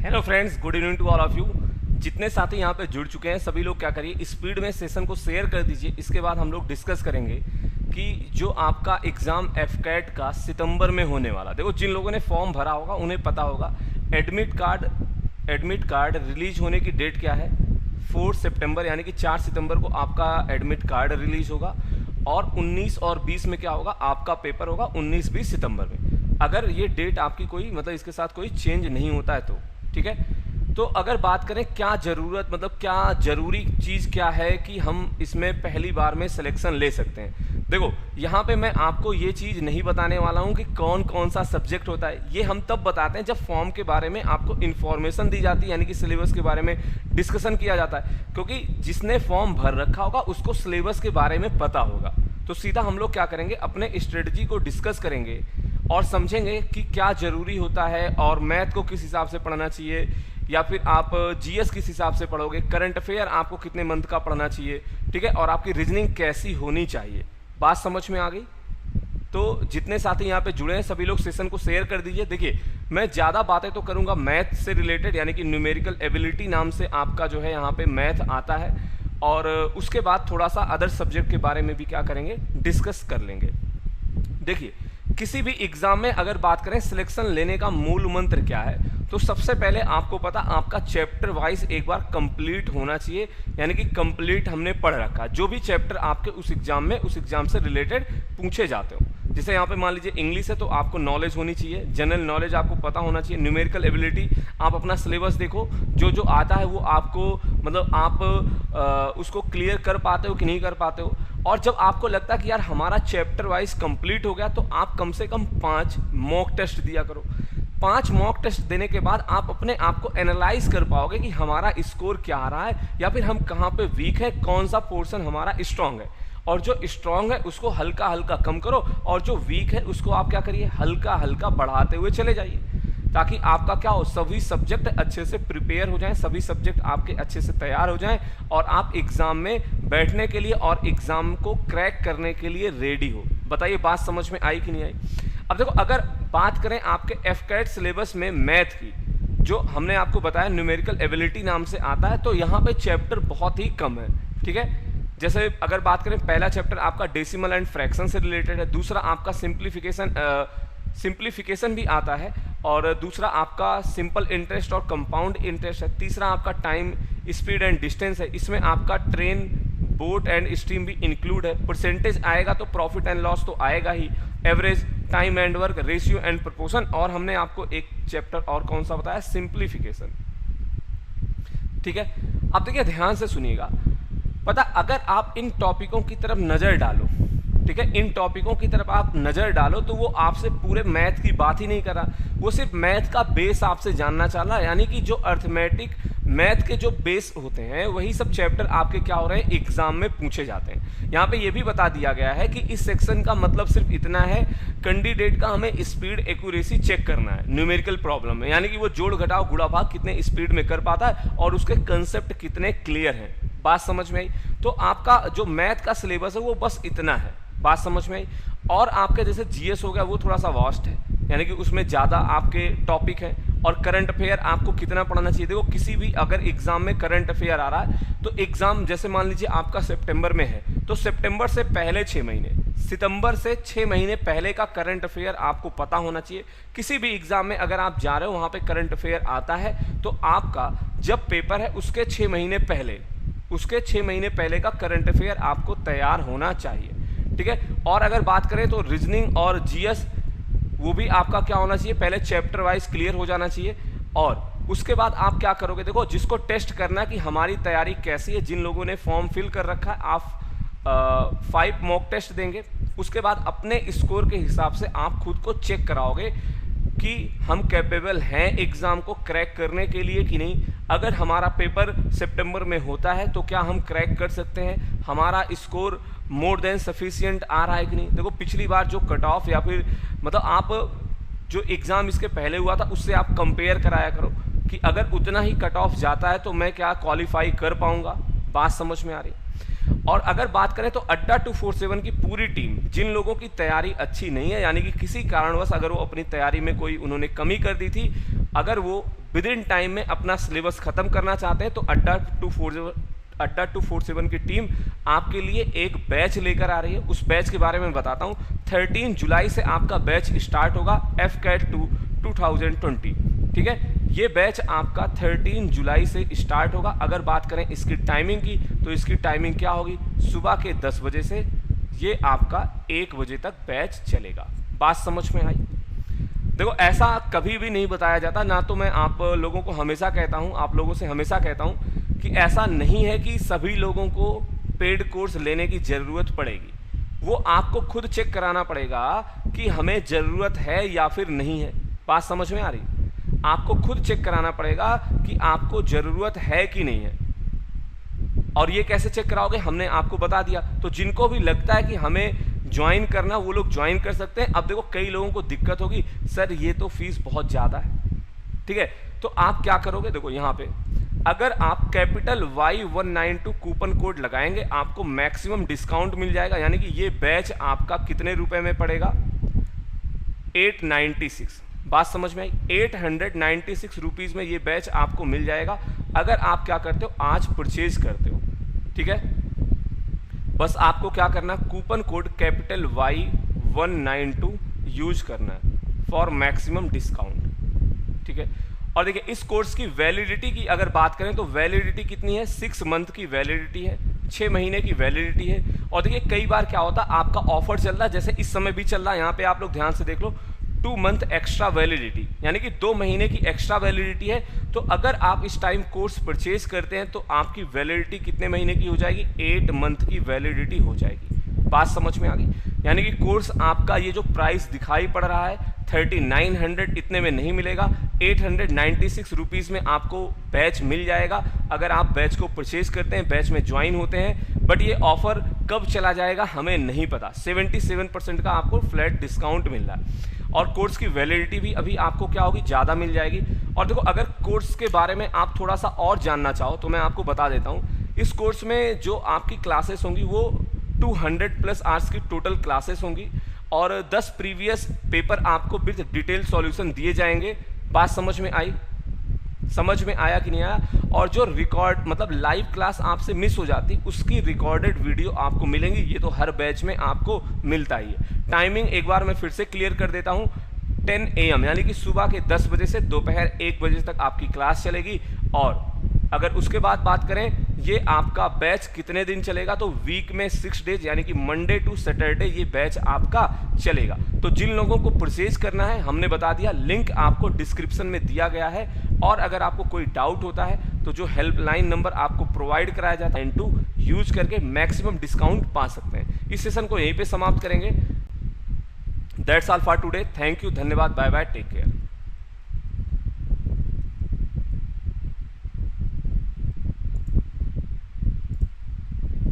Hello friends, good evening to all of you. जितने साथी यहाँ पे जुड़ चुके हैं सभी लोग क्या करिए, स्पीड में सेशन को शेयर कर दीजिए। इसके बाद हम लोग डिस्कस करेंगे कि जो आपका एग्ज़ाम एफकैट का सितंबर में होने वाला, देखो जिन लोगों ने फॉर्म भरा होगा उन्हें पता होगा एडमिट कार्ड रिलीज होने की डेट क्या है, 4 सितंबर, यानी कि 4 सितंबर को आपका एडमिट कार्ड रिलीज होगा और 19 और 20 में क्या होगा, आपका पेपर होगा 19-20 सितंबर में। अगर ये डेट आपकी कोई मतलब इसके साथ कोई चेंज नहीं होता है तो ठीक है। तो अगर बात करें क्या ज़रूरत मतलब क्या ज़रूरी चीज़ क्या है कि हम इसमें पहली बार में सिलेक्शन ले सकते हैं। देखो यहाँ पे मैं आपको ये चीज़ नहीं बताने वाला हूँ कि कौन कौन सा सब्जेक्ट होता है, ये हम तब बताते हैं जब फॉर्म के बारे में आपको इन्फॉर्मेशन दी जाती है, यानी कि सिलेबस के बारे में डिस्कशन किया जाता है। क्योंकि जिसने फॉर्म भर रखा होगा उसको सिलेबस के बारे में पता होगा। तो सीधा हम लोग क्या करेंगे, अपने स्ट्रेटजी को डिस्कस करेंगे और समझेंगे कि क्या ज़रूरी होता है और मैथ को किस हिसाब से पढ़ना चाहिए, या फिर आप जीएस किस हिसाब से पढ़ोगे, करंट अफेयर आपको कितने मंथ का पढ़ना चाहिए, ठीक है, और आपकी रीजनिंग कैसी होनी चाहिए। बात समझ में आ गई? तो जितने साथी यहाँ पे जुड़े हैं सभी लोग सेशन को शेयर कर दीजिए। देखिए मैं ज़्यादा बातें तो करूँगा मैथ से रिलेटेड, यानी कि न्यूमेरिकल एबिलिटी नाम से आपका जो है यहाँ पे मैथ आता है, और उसके बाद थोड़ा सा अदर सब्जेक्ट के बारे में भी क्या करेंगे, डिस्कस कर लेंगे। देखिए किसी भी एग्जाम में अगर बात करें सिलेक्शन लेने का मूल मंत्र क्या है, तो सबसे पहले आपको पता आपका चैप्टर वाइज एक बार कंप्लीट होना चाहिए, यानी कि कंप्लीट हमने पढ़ रखा। जो भी चैप्टर आपके उस एग्जाम में उस एग्जाम से रिलेटेड पूछे जाते हो, जैसे यहाँ पे मान लीजिए इंग्लिश है तो आपको नॉलेज होनी चाहिए, जनरल नॉलेज आपको पता होना चाहिए, न्यूमेरिकल एबिलिटी आप अपना सिलेबस देखो, जो जो आता है वो आपको मतलब आप उसको क्लियर कर पाते हो कि नहीं कर पाते हो। और जब आपको लगता है कि यार हमारा चैप्टर वाइज कंप्लीट हो गया, तो आप कम से कम 5 मॉक टेस्ट दिया करो। 5 मॉक टेस्ट देने के बाद आप अपने आप को एनालाइज कर पाओगे कि हमारा स्कोर क्या आ रहा है, या फिर हम कहाँ पे वीक है, कौन सा पोर्शन हमारा स्ट्रांग है। और जो स्ट्रांग है उसको हल्का हल्का कम करो, और जो वीक है उसको आप क्या करिए, हल्का हल्का बढ़ाते हुए चले जाइए, ताकि आपका क्या हो, सभी सब्जेक्ट अच्छे से प्रिपेयर हो जाएं, सभी सब्जेक्ट आपके अच्छे से तैयार हो जाएं, और आप एग्जाम में बैठने के लिए और एग्जाम को क्रैक करने के लिए रेडी हो। बताइए बात समझ में आई कि नहीं आई? अब देखो अगर बात करें आपके एफकैट सिलेबस में मैथ की, जो हमने आपको बताया न्यूमेरिकल एबिलिटी नाम से आता है, तो यहाँ पे चैप्टर बहुत ही कम है, ठीक है। जैसे अगर बात करें पहला चैप्टर आपका डेसिमल एंड फ्रैक्शन से रिलेटेड है, दूसरा आपका सिंप्लीफिकेशन भी आता है, और दूसरा आपका सिंपल इंटरेस्ट और कंपाउंड इंटरेस्ट है, तीसरा आपका टाइम स्पीड एंड डिस्टेंस है, इसमें आपका ट्रेन बोट एंड स्ट्रीम भी इंक्लूड है, परसेंटेज आएगा तो प्रॉफिट एंड लॉस तो आएगा ही, average, time and work, ratio and proportion, और हमने आपको एक चैप्टर और कौन सा बताया, सिंप्लीफिकेशन, ठीक है। अब देखिए ध्यान से सुनिएगा, पता अगर आप इन टॉपिकों की तरफ नजर डालो, ठीक है, इन टॉपिकों की तरफ आप नजर डालो, तो वो आपसे पूरे मैथ की बात ही नहीं कर रहा, वो सिर्फ मैथ का बेस आपसे जानना चाह रहा है, यानी कि जो अर्थमेटिक मैथ के जो बेस होते हैं वही सब चैप्टर आपके क्या हो रहे हैं, एग्जाम में पूछे जाते हैं। यहाँ पे ये भी बता दिया गया है कि इस सेक्शन का मतलब सिर्फ इतना है, कैंडिडेट का हमें स्पीड एक्यूरेसी चेक करना है न्यूमेरिकल प्रॉब्लम में, यानी कि वो जोड़ घटाव गुणा भाग कितने स्पीड में कर पाता है और उसके कंसेप्ट कितने क्लियर हैं। बात समझ में आई? तो आपका जो मैथ का सिलेबस है वो बस इतना है, बात समझ में आई। और आपके जैसे जीएस हो गया वो थोड़ा सा वास्ट है, यानी कि उसमें ज़्यादा आपके टॉपिक हैं, और करंट अफेयर आपको कितना पढ़ना चाहिए। देखो किसी भी अगर एग्जाम में करंट अफेयर आ रहा है, तो एग्जाम जैसे मान लीजिए आपका सितंबर में है, तो सितंबर से पहले 6 महीने, सितंबर से 6 महीने पहले का करंट अफेयर आपको पता होना चाहिए। किसी भी एग्जाम में अगर आप जा रहे हो वहाँ पे करंट अफेयर आता है, तो आपका जब पेपर है उसके 6 महीने पहले, उसके 6 महीने पहले का करंट अफेयर आपको तैयार होना चाहिए, ठीक है। और अगर बात करें तो रीजनिंग और जीएस वो भी आपका क्या होना चाहिए, पहले चैप्टर वाइज क्लियर हो जाना चाहिए, और उसके बाद आप क्या करोगे, देखो जिसको टेस्ट करना है कि हमारी तैयारी कैसी है, जिन लोगों ने फॉर्म फिल कर रखा है, आप 5 मॉक टेस्ट देंगे, उसके बाद अपने स्कोर के हिसाब से आप खुद को चेक कराओगे कि हम कैपेबल हैं एग्जाम को क्रैक करने के लिए कि नहीं। अगर हमारा पेपर सितंबर में होता है तो क्या हम क्रैक कर सकते हैं, हमारा स्कोर मोर देन सफिशिएंट आ रहा है कि नहीं। देखो पिछली बार जो कट ऑफ या फिर मतलब आप जो एग्ज़ाम इसके पहले हुआ था उससे आप कंपेयर कराया करो कि अगर उतना ही कट ऑफ जाता है तो मैं क्या क्वालिफाई कर पाऊंगा। बात समझ में आ रही? और अगर बात करें तो अड्डा 247 की पूरी टीम, जिन लोगों की तैयारी अच्छी नहीं है, यानी कि किसी कारणवश अगर वो अपनी तैयारी में कोई उन्होंने कमी कर दी थी, अगर वो विद इन टाइम में अपना सिलेबस खत्म करना चाहते हैं, तो अड्डा 247 की टीम आपके लिए एक बैच लेकर आ रही है। उस बैच के बारे में बताता हूँ। 13 जुलाई से आपका बैच स्टार्ट होगा FCAT 2020, ठीक है। ये बैच आपका 13 जुलाई से स्टार्ट होगा। अगर बात करें इसकी टाइमिंग की, तो इसकी टाइमिंग क्या होगी, सुबह के 10 बजे से ये आपका 1 बजे तक बैच चलेगा। बात समझ में आई? देखो, ऐसा कभी भी नहीं बताया जाता, ना तो मैं आप लोगों को हमेशा कहता हूं, आप लोगों से हमेशा कहता हूं कि ऐसा नहीं है कि सभी लोगों को पेड कोर्स लेने की ज़रूरत पड़ेगी। वो आपको खुद चेक कराना पड़ेगा कि हमें ज़रूरत है या फिर नहीं है। बात समझ में आ रही? आपको खुद चेक कराना पड़ेगा कि आपको ज़रूरत है कि नहीं है। और ये कैसे चेक कराओगे, हमने आपको बता दिया। तो जिनको भी लगता है कि हमें ज्वाइन करना, वो लोग ज्वाइन कर सकते हैं। अब देखो, कई लोगों को दिक्कत होगी, सर ये तो फीस बहुत ज़्यादा है, ठीक है। तो आप क्या करोगे, देखो यहाँ पे अगर आप कैपिटल Y192 कूपन कोड लगाएंगे, आपको मैक्सिमम डिस्काउंट मिल जाएगा। यानी कि ये बैच आपका कितने रुपए में पड़ेगा, 896। बात समझ में आई? 896 रुपीज़ में ये बैच आपको मिल जाएगा अगर आप क्या करते हो, आज परचेज करते हो, ठीक है। बस आपको क्या करना, coupon code capital Y192 use करना है फॉर मैक्सिमम डिस्काउंट, ठीक है। और देखिए, इस कोर्स की वैलिडिटी की अगर बात करें तो वैलिडिटी कितनी है, 6 मंथ की वैलिडिटी है, 6 महीने की वैलिडिटी है। और देखिए, कई बार क्या होता है, आपका ऑफर चल रहा है, जैसे इस समय भी चल रहा है, यहाँ पे आप लोग ध्यान से देख लो, 2 मंथ एक्स्ट्रा वैलिडिटी, यानी कि 2 महीने की एक्स्ट्रा वैलिडिटी है। तो अगर आप इस टाइम कोर्स परचेज करते हैं तो आपकी वैलिडिटी कितने महीने की हो जाएगी, 8 मंथ की वैलिडिटी हो जाएगी। बात समझ में आ गई? यानी कि कोर्स आपका ये जो प्राइस दिखाई पड़ रहा है 3900, इतने में नहीं मिलेगा, 896 रुपीज़ में आपको बैच मिल जाएगा अगर आप बैच को परचेज करते हैं, बैच में ज्वाइन होते हैं। बट ये ऑफर कब चला जाएगा हमें नहीं पता। 77% का आपको फ्लैट डिस्काउंट मिल रहा है और कोर्स की वैलिडिटी भी अभी आपको क्या होगी, ज़्यादा मिल जाएगी। और देखो, अगर कोर्स के बारे में आप थोड़ा सा और जानना चाहो तो मैं आपको बता देता हूँ। इस कोर्स में जो आपकी क्लासेस होंगी वो 200+ आवर्स की टोटल क्लासेस होंगी और 10 प्रीवियस पेपर आपको विद डिटेल सॉल्यूशन दिए जाएंगे। बात समझ में आई? समझ में आया कि नहीं आया? और जो रिकॉर्ड मतलब लाइव क्लास आपसे मिस हो जाती, उसकी रिकॉर्डेड वीडियो आपको मिलेंगी। ये तो हर बैच में आपको मिलता ही है। टाइमिंग एक बार मैं फिर से क्लियर कर देता हूँ, 10 AM यानी कि सुबह के 10 बजे से दोपहर 1 बजे तक आपकी क्लास चलेगी। और अगर उसके बाद बात करें, ये आपका बैच कितने दिन चलेगा, तो वीक में 6 डेज यानी कि मंडे टू सैटरडे ये बैच आपका चलेगा। तो जिन लोगों को परचेज करना है हमने बता दिया, लिंक आपको डिस्क्रिप्शन में दिया गया है। और अगर आपको कोई डाउट होता है तो जो हेल्पलाइन नंबर आपको प्रोवाइड कराया जाता है N2 यूज करके मैक्सिमम डिस्काउंट पा सकते हैं। इस सेशन को यहीं पे समाप्त करेंगे। That's all for today. Thank you, धन्यवाद, बाय बाय, टेक केयर।